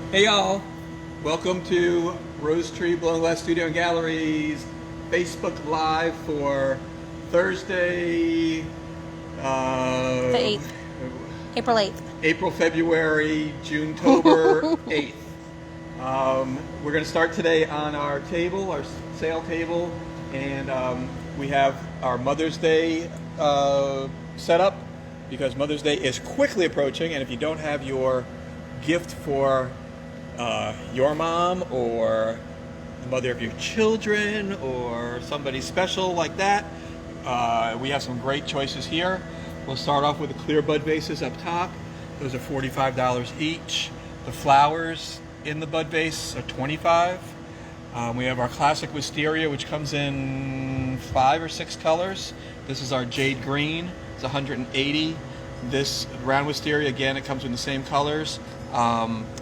Hey y'all, welcome to Rosetree Blown Glass Studio and Gallery's Facebook Live for Thursday, The 8th. April 8th. April, February, June-tober 8th. We're going to start today on our table, our sale table, and we have our Mother's Day set up because Mother's Day is quickly approaching, and if you don't have your gift for your mom or the mother of your children or somebody special like that, we have some great choices here. We'll start off with the clear bud vases up top. Those are $45 each. The flowers in the bud vase are $25. We have our classic wisteria, which comes in 5 or 6 colors. This is our jade green. It's $180. This round wisteria, again, it comes in the same colors.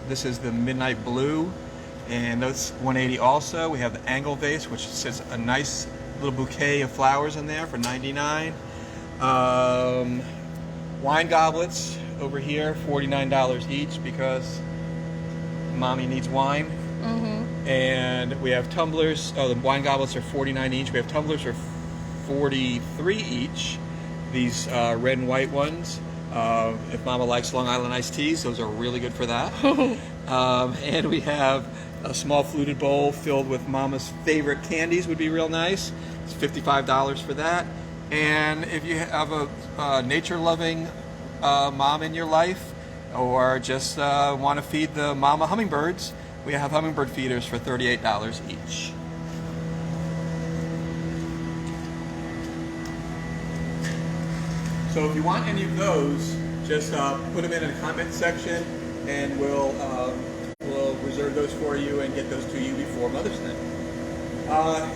This is the midnight blue, and that's $180 also. We have the angle vase, which sits a nice little bouquet of flowers in there for $99. Wine goblets over here, $49 each because mommy needs wine. Mm-hmm. And we have tumblers. Oh, the wine goblets are $49 each. We have tumblers for $43 each. These red and white ones. If Mama likes Long Island iced teas, those are really good for that. And we have a small fluted bowl filled with Mama's favorite candies would be real nice. It's $55 for that. And if you have a nature-loving mom in your life, or just want to feed the mama hummingbirds, we have Hummingbird Feeders for $38 each. So if you want any of those, just put them in a comment section, and we'll reserve those for you and get those to you before Mother's Day.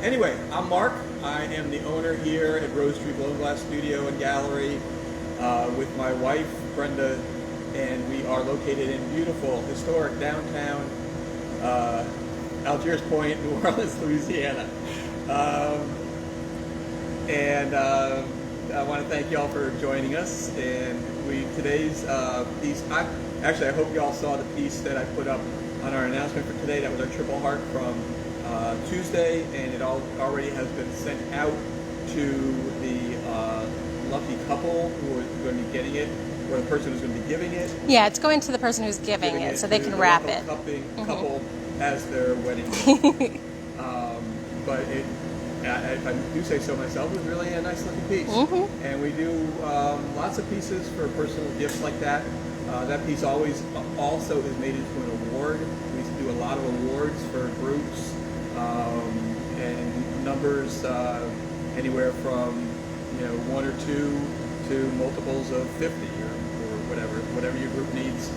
Anyway, I'm Mark. I am the owner here at Rosetree Blown Glass Studio and Gallery with my wife, Brenda, and we are located in beautiful, historic downtown Algiers Point, New Orleans, Louisiana. I want to thank y'all for joining us, and today's piece. I hope y'all saw the piece that I put up on our announcement for today. That was our triple heart from Tuesday, and it already has been sent out to the lucky couple who are going to be getting it, or the person who's going to be giving it. Yeah, it's going to the person who's giving it, so they can wrap it. Couple as their wedding gift. But if I do say so myself, it was really a nice looking piece. Mm-hmm. And we do lots of pieces for personal gifts like that. That piece also is made into an award. We do a lot of awards for groups and numbers anywhere from 1 or 2 to multiples of 50 or whatever your group needs.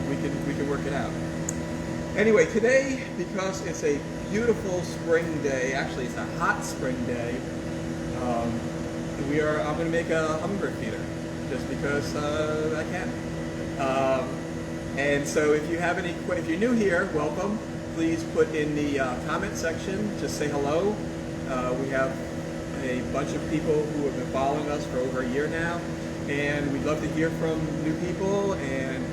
We can work it out. Anyway, today, because it's a beautiful spring day, actually it's a hot spring day, I'm going to make a hummingbird feeder, just because I can. And so if you're new here, welcome. Please put in the comment section, just say hello. We have a bunch of people who have been following us for over a year now, and we'd love to hear from new people and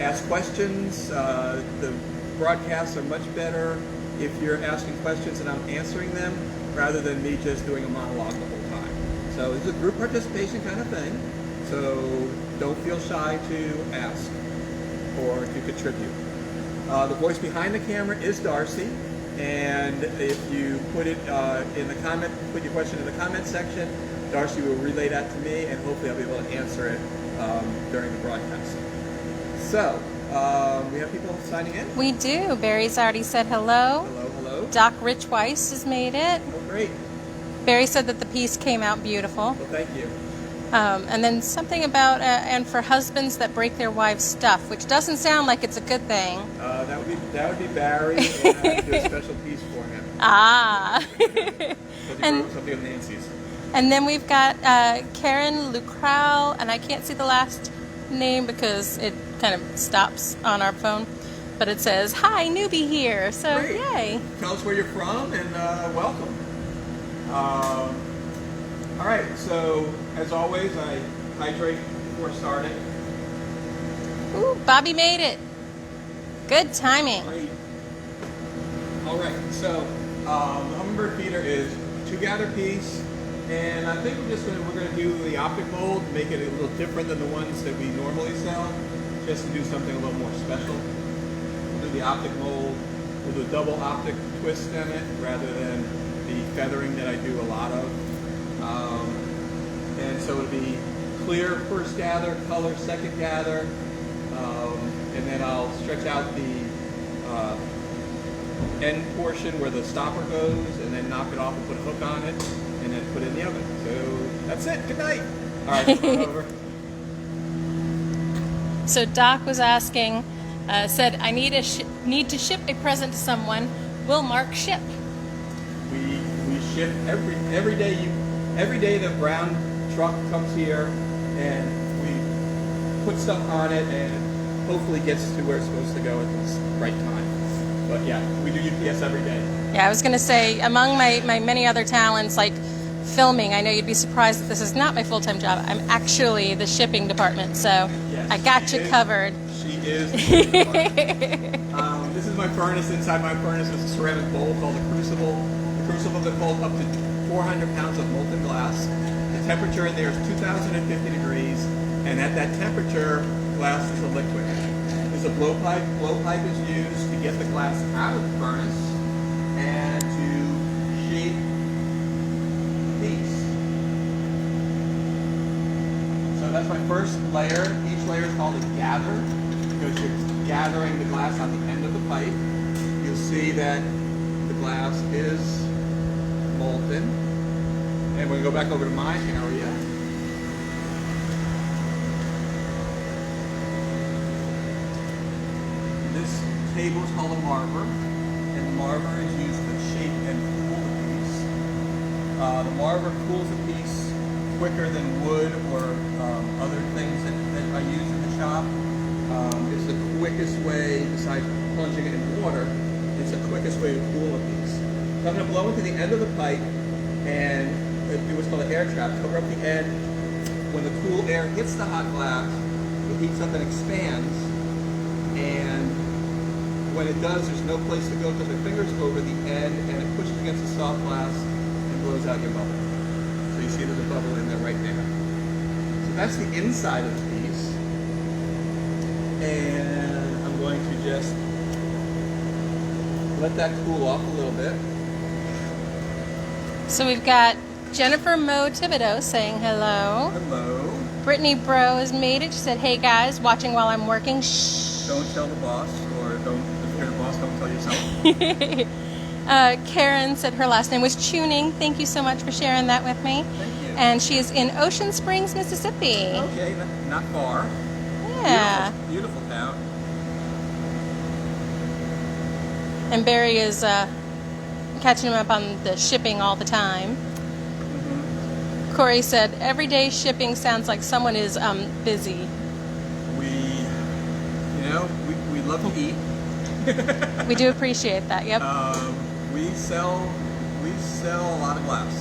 ask questions. The broadcasts are much better if you're asking questions and I'm answering them, rather than me just doing a monologue the whole time. So it's a group participation kind of thing, so don't feel shy to ask or to contribute. The voice behind the camera is Darcy, and if you put it put your question in the comment section, Darcy will relay that to me, and hopefully I'll be able to answer it during the broadcast. So, we have people signing in? We do. Barry's already said hello. Hello. Doc Rich Weiss has made it. Oh, great. Barry said that the piece came out beautiful. Well, thank you. And then something about, and for husbands that break their wives' stuff, which doesn't sound like it's a good thing. That would be Barry, and I have to do a special piece for him. Ah. Something of Nancy's. And then we've got Karen Lucrowell, and I can't see the last name because it kind of stops on our phone, but it says, "Hi, newbie here." So, great. Yay. Tell us where you're from, and welcome. All right, so as always, I hydrate before starting. Ooh, Bobby made it. Good timing. Great. All right, so the Hummingbird Feeder is a 2-gather piece, and I think we're gonna do the Optic Mold, make it a little different than the ones that we normally sell, just to do something a little more special. We'll do the Optic Mold with a double optic twist in it, rather than the feathering that I do a lot of. And so it'll be clear first gather, color second gather, and then I'll stretch out the end portion where the stopper goes, and then knock it off and put a hook on it, and then put it in the oven. So that's it. Good night. All right, come on over. So Doc was asking, said, I need to ship a present to someone. Will Mark ship? We ship every day. Every day the brown truck comes here, and we put stuff on it, and hopefully gets to where it's supposed to go at the right time. But yeah, we do UPS every day. Yeah, I was going to say, among my many other talents, like filming, I know you'd be surprised that this is not my full-time job. I'm actually the shipping department, so Yes, I got you covered. She is the shipping department. This is my furnace. Inside my furnace is a ceramic bowl called a crucible. The crucible can hold up to 400 pounds of molten glass. The temperature in there is 2,050 degrees, and at that temperature, glass is a liquid. There's a blow pipe. Blow pipe is used to get the glass out of the furnace and to shape the piece. So that's my first layer. Each layer is called a gather, because you're gathering the glass on the end of the pipe. You'll see that the glass is molten. And we're going to go back over to my area. This table is called a marver, and the marver is used to shape and cool the piece. The marver cools the piece quicker than wood or other things that I use in the shop. It's the quickest way, besides plunging it in water, it's the quickest way to cool a piece. So I'm going to blow into the end of the pipe and do what's called an air trap. Cover up the end. When the cool air hits the hot glass, it heats up and expands, and when it does, there's no place to go because the finger's over the end, and it pushes against the soft glass and blows out your bubble. So you see there's a bubble in there right there. So that's the inside of the piece. And I'm going to just let that cool off a little bit. So we've got Jennifer Mo Thibodeau saying hello. Hello. Brittany Bro has made it. She said, hey guys, watching while I'm working. Shh. Don't tell the boss, or don't, if you're the boss, don't tell yourself. Karen said her last name was Tuning. Thank you so much for sharing that with me. Thank you. And she is in Ocean Springs, Mississippi. Okay, not far. Yeah. Beautiful town. And Barry is catching him up on the shipping all the time. Mm-hmm. Corey said, everyday shipping sounds like someone is busy. We love to eat. We do appreciate that, yep. We sell a lot of glass.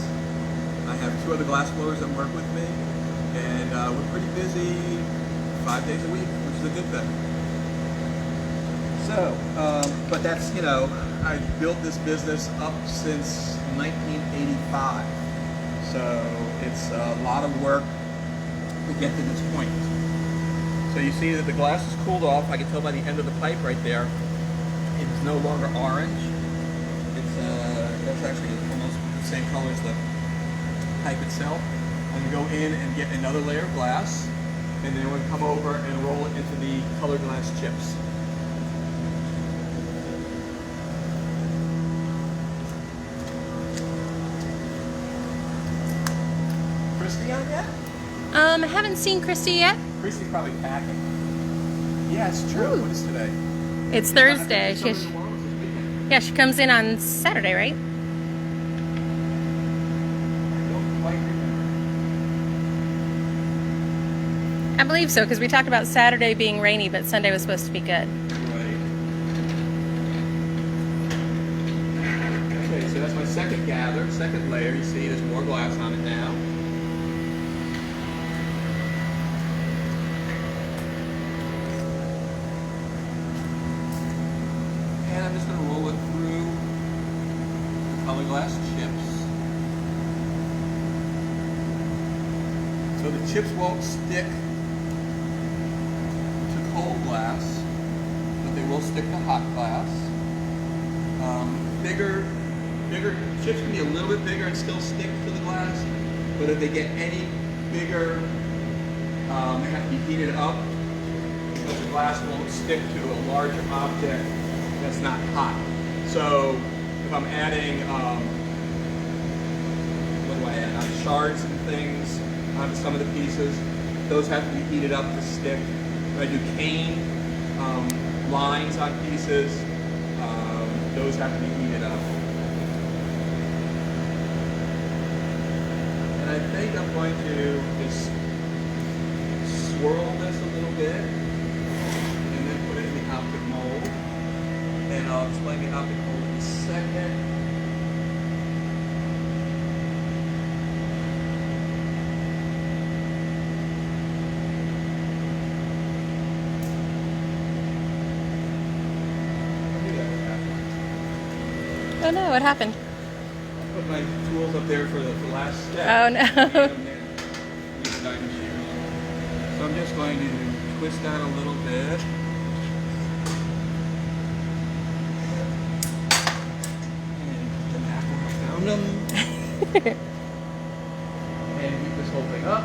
I have 2 other glass blowers that work with me, and we're pretty busy 5 days a week, which is a good thing. So, but that's, I built this business up since 1985. So it's a lot of work to get to this point. So you see that the glass is cooled off. I can tell by the end of the pipe right there, it's no longer orange. It's that's actually almost the same color as the pipe itself. I'm gonna go in and get another layer of glass, and then we'll come over and roll it into the colored glass chips. Christy on yet? I haven't seen Christy yet. Christy's probably packing. Yeah, it's true. Ooh. What is today? It's Thursday. Tomorrow is this weekend. Yeah, she comes in on Saturday, right? I don't quite remember. I believe so, because we talked about Saturday being rainy, but Sunday was supposed to be good. Right. Okay, so that's my second gather, second layer. You see there's more glass on it now. I'm just going to roll it through the color glass chips. So the chips won't stick to cold glass, but they will stick to hot glass. Bigger chips can be a little bit bigger and still stick to the glass, but if they get any bigger, they have to be heated up because the glass won't stick to a larger object that's not hot. So if I'm adding, what do I add? Shards and things onto some of the pieces, those have to be heated up to stick. When I do cane lines on pieces, those have to be heated up. And I think I'm going to just swirl this a little bit and then put it in the optic mold. And I'll explain the optic mold in a second. Oh no, what happened? I put my tools up there for the last step. Oh no. So I'm just going to twist that a little bit. And put them back where I found them. And heat this whole thing up.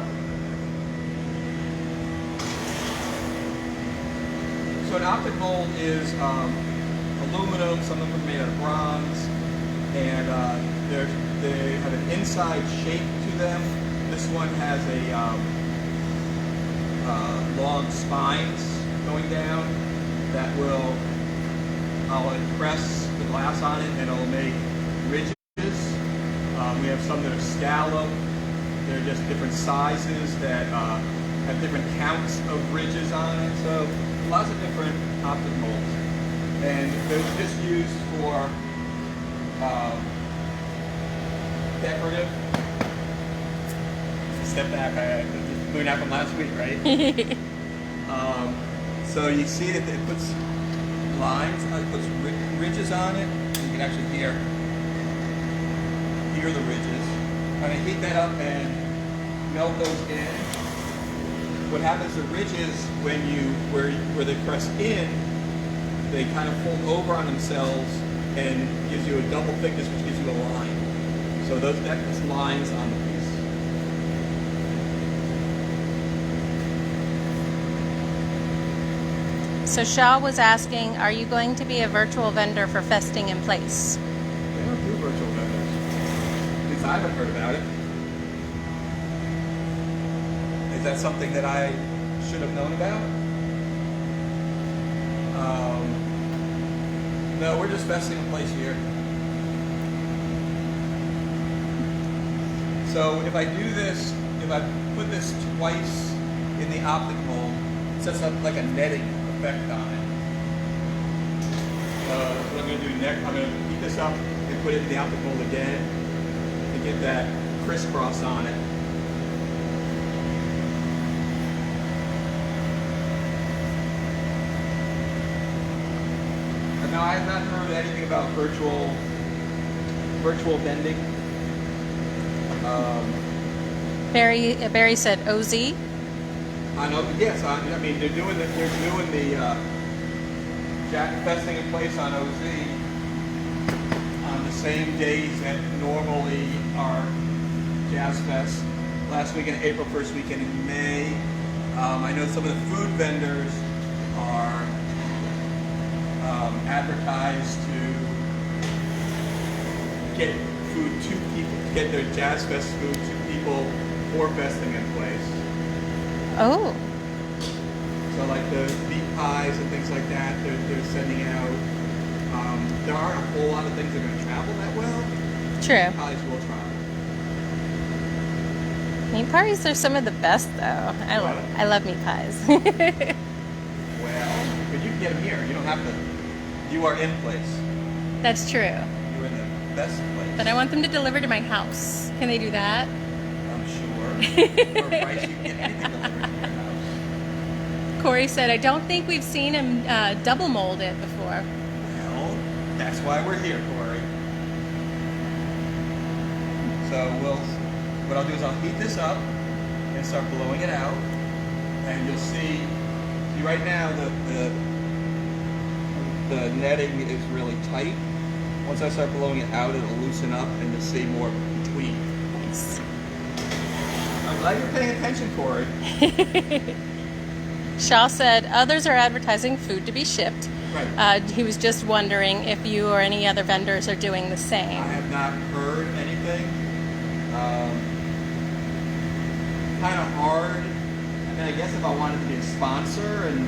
So an optic mold is aluminum, some of them are made out of bronze, and they have an inside shape to them. This one has a long spines going down that I'll impress the glass on it and it'll make ridges. We have some that are scalloped. They're just different sizes that have different counts of ridges on it. So lots of different optic molds. And they're just used for decorative. Step back, I moving out from last week, right? So you see that it puts lines, it puts ridges on it. You can actually hear the ridges. I'm going to heat that up and melt those in. What happens, the ridges, where they press in, they kind of fold over on themselves and gives you a double thickness, which gives you a line. So that puts lines on the piece. So Shaw was asking, are you going to be a virtual vendor for Festing in Place? They don't do virtual vendors. At least I haven't heard about it. Is that something that I should have known about? No, we're just Festing in Place here. So if I do this, if I put this twice in the optic mold, it sets up like a netting effect on it. What I'm going to do next, I'm going to heat this up and put it in the optic mold again to get that crisscross on it. And now I have not heard anything about virtual vending. Barry said OZ. I know. Yes, I mean they're doing the Festing in Place on OZ on the same days that normally are Jazz Fest. Last weekend, April, first weekend in May. I know some of the food vendors are advertised to get food to people, get their Jazz Fest food to people for Festing in Place. Oh. So like the meat pies and things like that, they're sending out. There aren't a whole lot of things that are going to travel that well. True. Pies will travel. Meat pies are some of the best, though. I love meat pies. Well, but you can get them here. You don't have to. You are in place. That's true. You're in the best place. But I want them to deliver to my house. Can they do that? I'm sure. For a price, you can get anything delivered to your house. Corey said, I don't think we've seen him double mold it before. Well, That's why we're here, Corey. So what I'll do is I'll heat this up and start blowing it out, and you'll see right now the netting is really tight. Once I start blowing it out, it'll loosen up and you'll see more between. Nice. I'm glad you're paying attention, Corey. Shaw said others are advertising food to be shipped. Right. He was just wondering if you or any other vendors are doing the same. I have not heard anything. Kind of hard. I mean, I guess if I wanted to be a sponsor and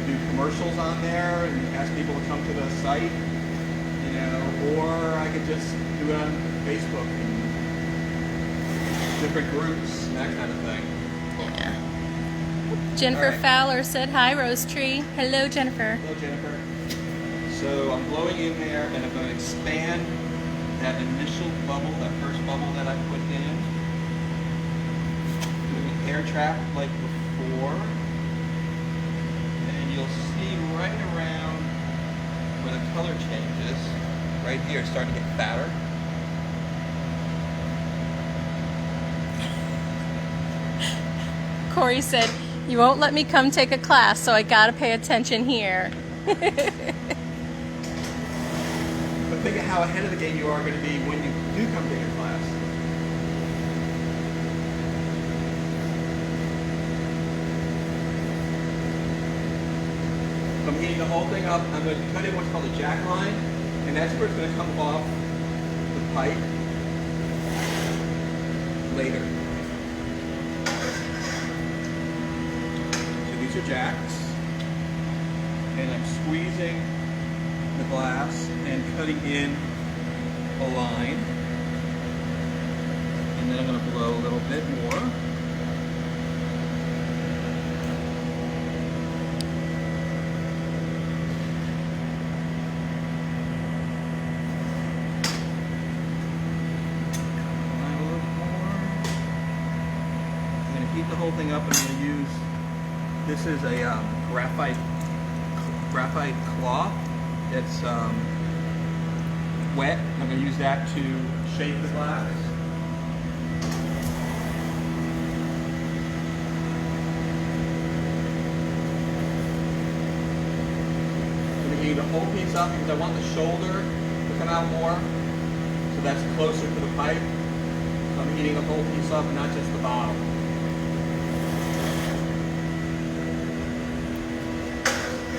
do commercials on there and ask people to come to the site, you know, or I could just do it on Facebook and different groups and that kind of thing. Yeah. Jennifer All right. Fowler said, hi, Rosetree. Hello, Jennifer. Hello, Jennifer. So I'm blowing in there and I'm going to expand that initial bubble, that first bubble that I put in. Doing an air trap like before. And you'll see right around where the color changes, right here, it's starting to get fatter. Corey said, you won't let me come take a class, so I gotta pay attention here. But think of how ahead of the game you are going to be when you do come take a class. So I'm heating the whole thing up. I'm going to cut in what's called a jack line, and that's where it's going to come off the pipe later. So these are jacks, and I'm squeezing the glass and cutting in a line, and then I'm going to blow a little bit more. Heat the whole thing up, and I'm going to use, this is a graphite cloth. It's wet. I'm going to use that to shape the glass. I'm going to heat the whole piece up because I want the shoulder to come out more, so that's closer to the pipe. So I'm heating the whole piece up, not just the bottom.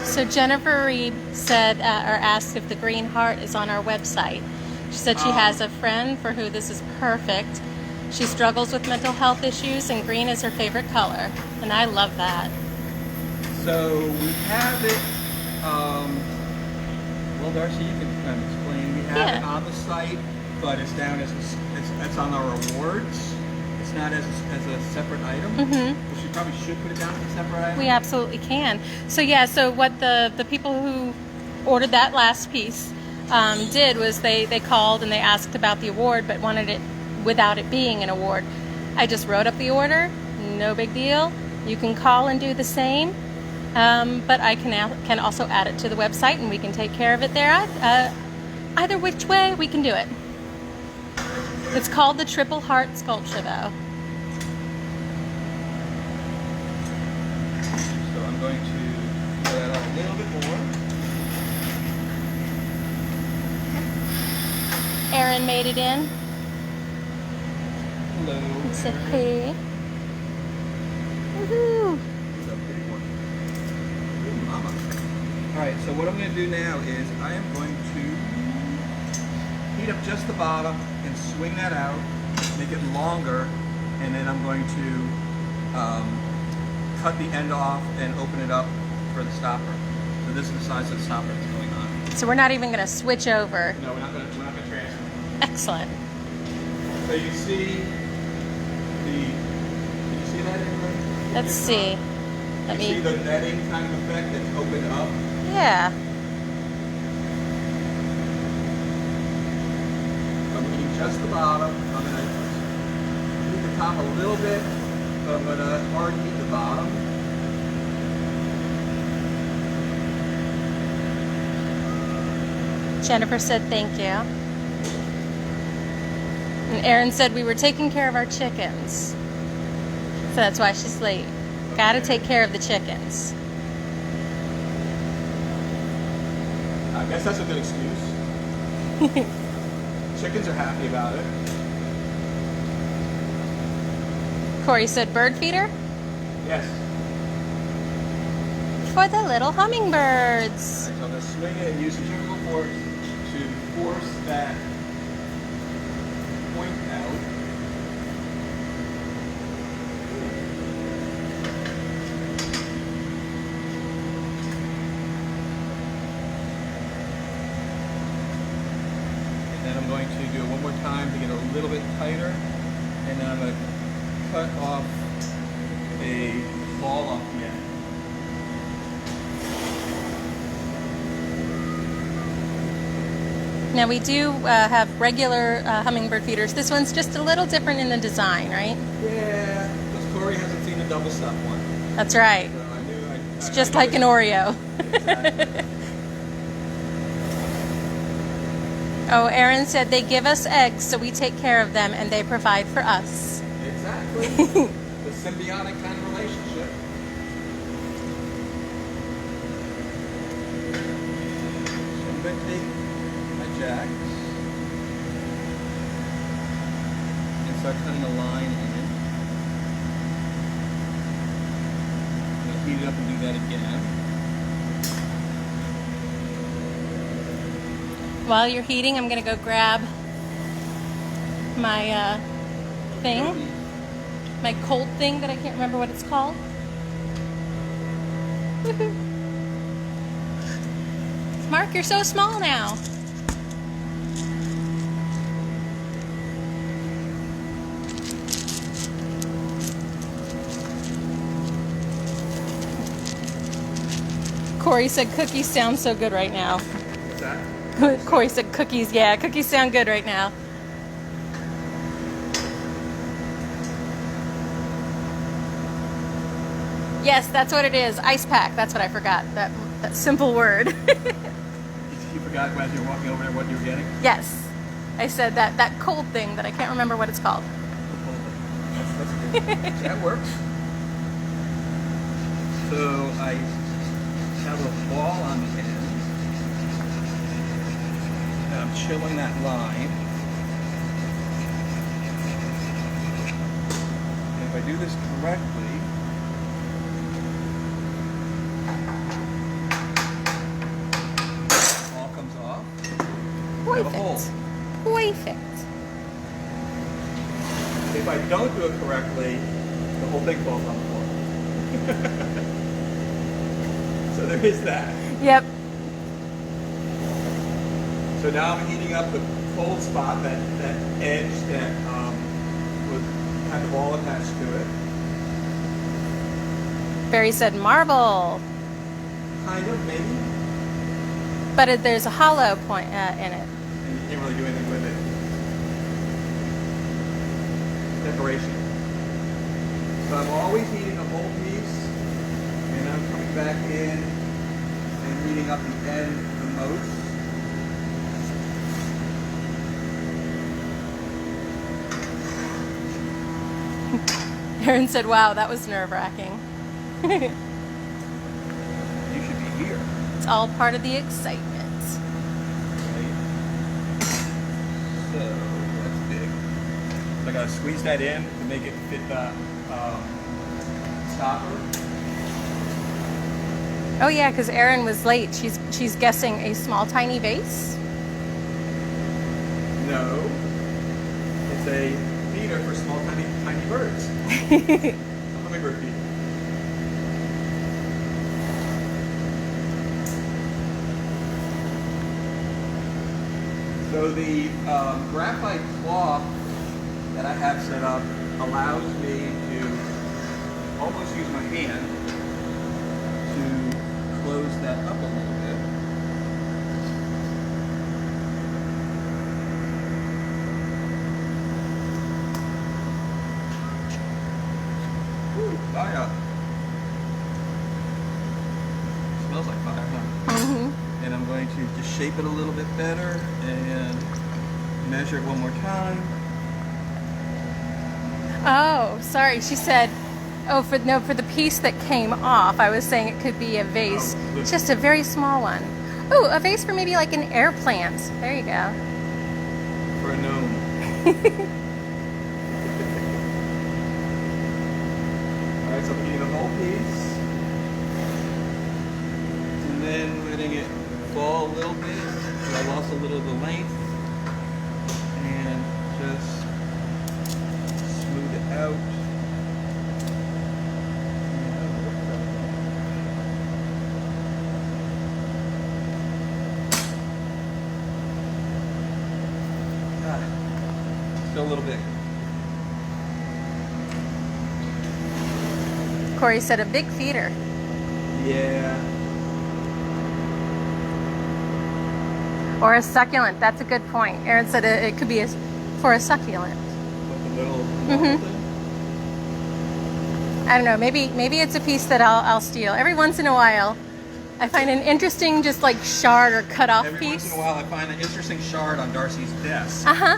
So Jennifer Reed said, or asked if the green heart is on our website. She said she has a friend for who this is perfect. She struggles with mental health issues, and green is her favorite color. And I love that. So we have it, well, Darcy, you can kind of explain. We have it on the site, but it's down as it's on our awards. It's not as a separate item. Mm-hmm. She probably should put it down as a separate item. We absolutely can. So yeah, so what the people who ordered that last piece did was they called and they asked about the award, but wanted it without it being an award. I just wrote up the order, no big deal. You can call and do the same, but I can also add it to the website and we can take care of it there. Either which way, we can do it. It's called the Triple Heart Sculpture, though. So I'm going to put that up a little bit more. Erin made it in. Hello. It said, hey. Woohoo! It's a big one. Ooh, mama. All right, so what I'm going to do now is I am going to heat up just the bottom and swing that out, make it longer, and then I'm going to cut the end off and open it up for the stopper. So this is the size of the stopper that's going on. So we're not even going to switch over. No, we're not going to transfer. Excellent. So you see did you see that anyway? Let's see. Let You see me. the netting kind of effect that's opened up? Yeah. I'm heating just the bottom. I'm going to heat the top a little bit, but I'm going to hard heat the bottom. Jennifer said thank you. And Erin said we were taking care of our chickens. So that's why she's late. Gotta take care of the chickens. I guess that's a good excuse. Chickens are happy about it. Corey said bird feeder? Yes. For the little hummingbirds. Alright, so I'm going to swing it and use centrifugal force to force that point out. And then I'm going to do it one more time to get a little bit tighter. And then I'm going to cut off a ball off the end. Now we do have regular hummingbird feeders. This one's just a little different in the design, right? Yeah, because Corey hasn't seen a double stuff one. That's right. So I knew It's just like an Oreo. Exactly. Oh, Erin said they give us eggs, so we take care of them, and they provide for us. Exactly. The symbiotic kind of relationship. So I'm going to take my jacks and start cutting a line in. I'm going to heat it up and do that again. While you're heating, I'm going to go grab my thing, my cold thing that I can't remember what it's called. Woohoo. Mark, you're so small now. Corey said cookies sound so good right now. What's that? Corey said cookies. Yeah, cookies sound good right now. Yes, that's what it is. Ice pack. That's what I forgot. That simple word. You forgot as you were walking over there what you were getting? Yes. I said that cold thing that I can't remember what it's called. That's good. That works. So I have a ball on the end. And I'm chilling that line. And if I do this correctly, all comes off. I have a hole. Perfect. If I don't do it correctly, the whole thing falls on the floor. So there is that. Yep. So now I'm heating up the cold spot, that edge that would have the ball attached to it. Barry said marble, Kind of, maybe. but there's a hollow point in it. And you can't really do anything with it. Decoration. So I'm always heating the whole piece, and I'm coming back in and heating up the end the most. Erin said, wow, that was nerve-wracking. You should be here. It's all part of the excitement. Right? So that's big. So I gotta squeeze that in to make it fit the stopper. Oh yeah, because Erin was late. She's guessing a small, tiny vase. No, it's a feeder for small, tiny birds. A hummingbird feeder. So the graphite cloth that I have set up allows me to almost use my hand to close that up a little bit. Ooh, fire. Smells like fire, huh? Mm-hmm. And I'm going going to just shape it a little bit better and measure it one more time. Oh, sorry. She said, oh, for the piece that came off, I was saying it could be a vase. Oh, It's just a very small one. Oh, a vase for maybe like an air plant. There you go. For a gnome. Alright, so I'm getting the whole piece. And then letting it fall a little bit. So I lost a little of the length. And just smooth it out. Still a little big. Corey said a big feeder. Yeah. Or a succulent. That's a good point. Erin said it could be for a succulent. With a little Mm-hmm. I don't know. Maybe it's a piece that I'll steal. Every once in a while, I find an interesting just like shard or cut off Every piece. once in a while I find an interesting shard on Darcy's desk. Uh-huh.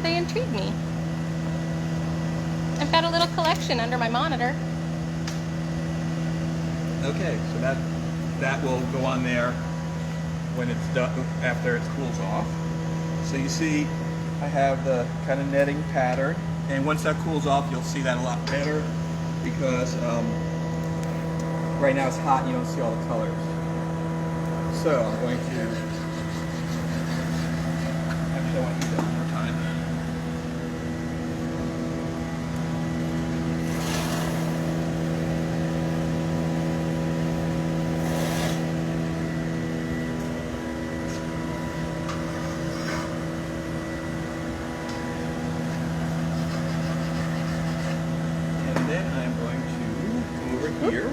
They intrigue me. I've got a little collection under my monitor. Okay, so that will go on there when it's done, after it cools off. So you see I have the kind of netting pattern, and once that cools off you'll see that a lot better because right now it's hot and you don't see all the colors. So I'm going to, actually I want to do that one more time. And then I'm going to come over here.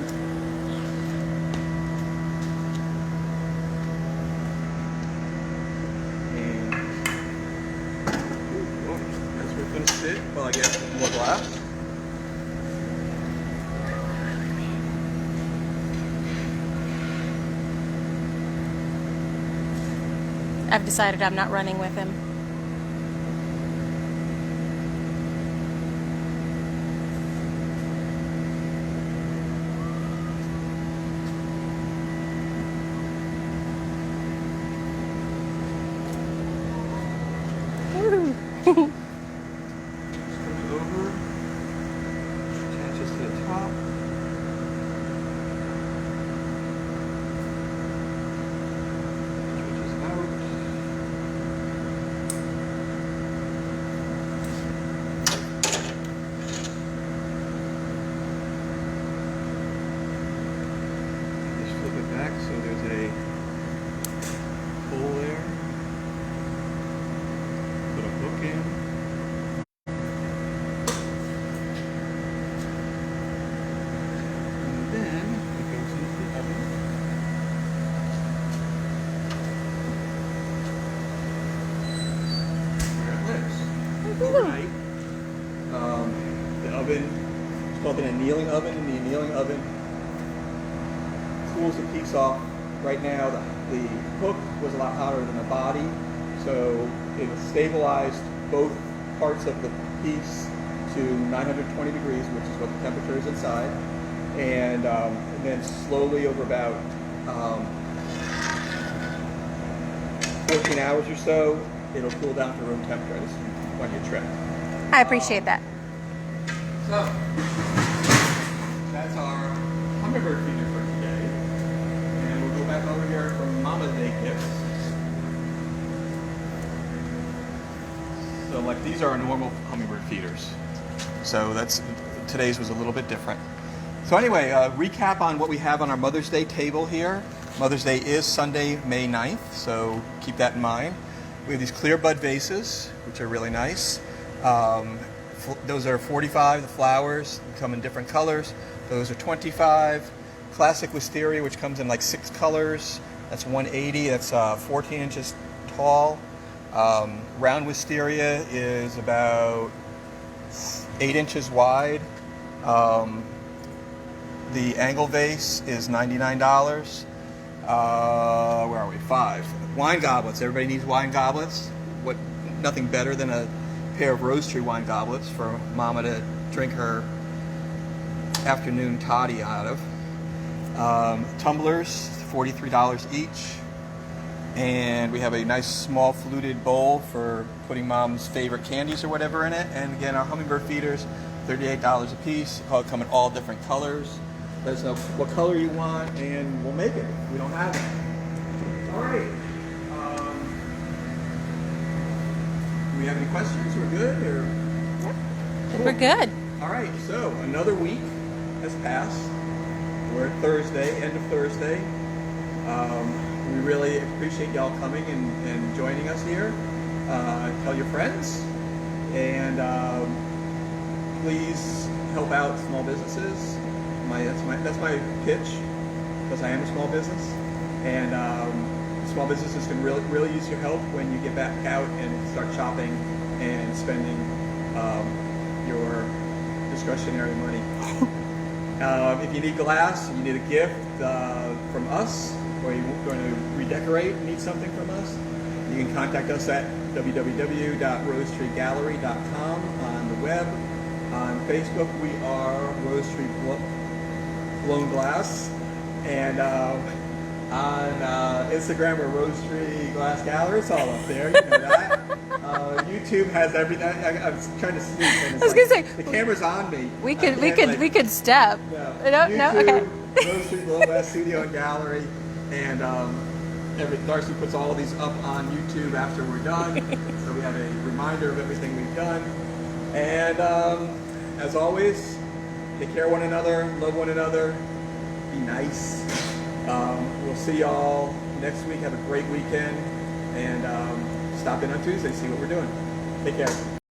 Gonna sit while I get more glass. I've decided I'm not running with him. Woo. Over, attaches to the top. Switches out. Just flip it back so there's a hole there. Put a hook in. Then it goes into the oven. Where it lives. Overnight. The oven, it's called an annealing oven, and the annealing oven cools the piece off. Right now, the hook was a lot hotter than the body, so it stabilized both parts of the piece to 920 degrees, which is what the temperature is inside. And then slowly over about 14 hours or so, it'll cool down to room temperature. This is plenty of trick. I appreciate that. So, that's our Hummingbird Feeder for today. And we'll go back over here for Mama's Day gifts. So like these are our normal Hummingbird Feeders. So today's was a little bit different. So anyway, recap on what we have on our Mother's Day table here. Mother's Day is Sunday, May 9th, so keep that in mind. We have these clear bud vases, which are really nice. Those are 45, the flowers come in different colors. Those are 25. Classic wisteria, which comes in like 6 colors. That's 180, that's 14 inches tall. Round wisteria is about 8 inches wide. The angle vase is $99. Where are we? 5. Wine goblets. Everybody needs wine goblets. What? Nothing better than a pair of Rosetree wine goblets for Mama to drink her afternoon toddy out of. Tumblers, $43 each. And we have a nice small fluted bowl for putting Mom's favorite candies or whatever in it. And again, our Hummingbird Feeders, $38 a piece. They come in all different colors. Let us know what color you want, and we'll make it. We don't have it. All right. Do we have any questions? We're good? Or? Yep. Cool. We're good. All right. So another week has passed. We're at Thursday, end of Thursday. We really appreciate y'all coming and joining us here. Tell your friends, and please help out small businesses. That's my pitch, because I am a small business, and small businesses can really use your help when you get back out and start shopping and spending your discretionary money. If you need glass, you need a gift from us, or you're going to redecorate, need something from us, you can contact us at www.rosetreegallery.com on the web. On Facebook, we are Rosetree Blown Glass, and on Instagram, we're Rosetree Glass Gallery. It's all up there, you know that. YouTube has everything. I was trying to sneak. And I was gonna say the camera's on me. We could step. No, YouTube, no, okay. Rosetree Blown Glass Studio and Gallery, and Darcy puts all of these up on YouTube after we're done, so we have a reminder of everything we've done. And as always, take care of one another, love one another, be nice. We'll see y'all next week. Have a great weekend, and stop in on Tuesday, see what we're doing. Take care.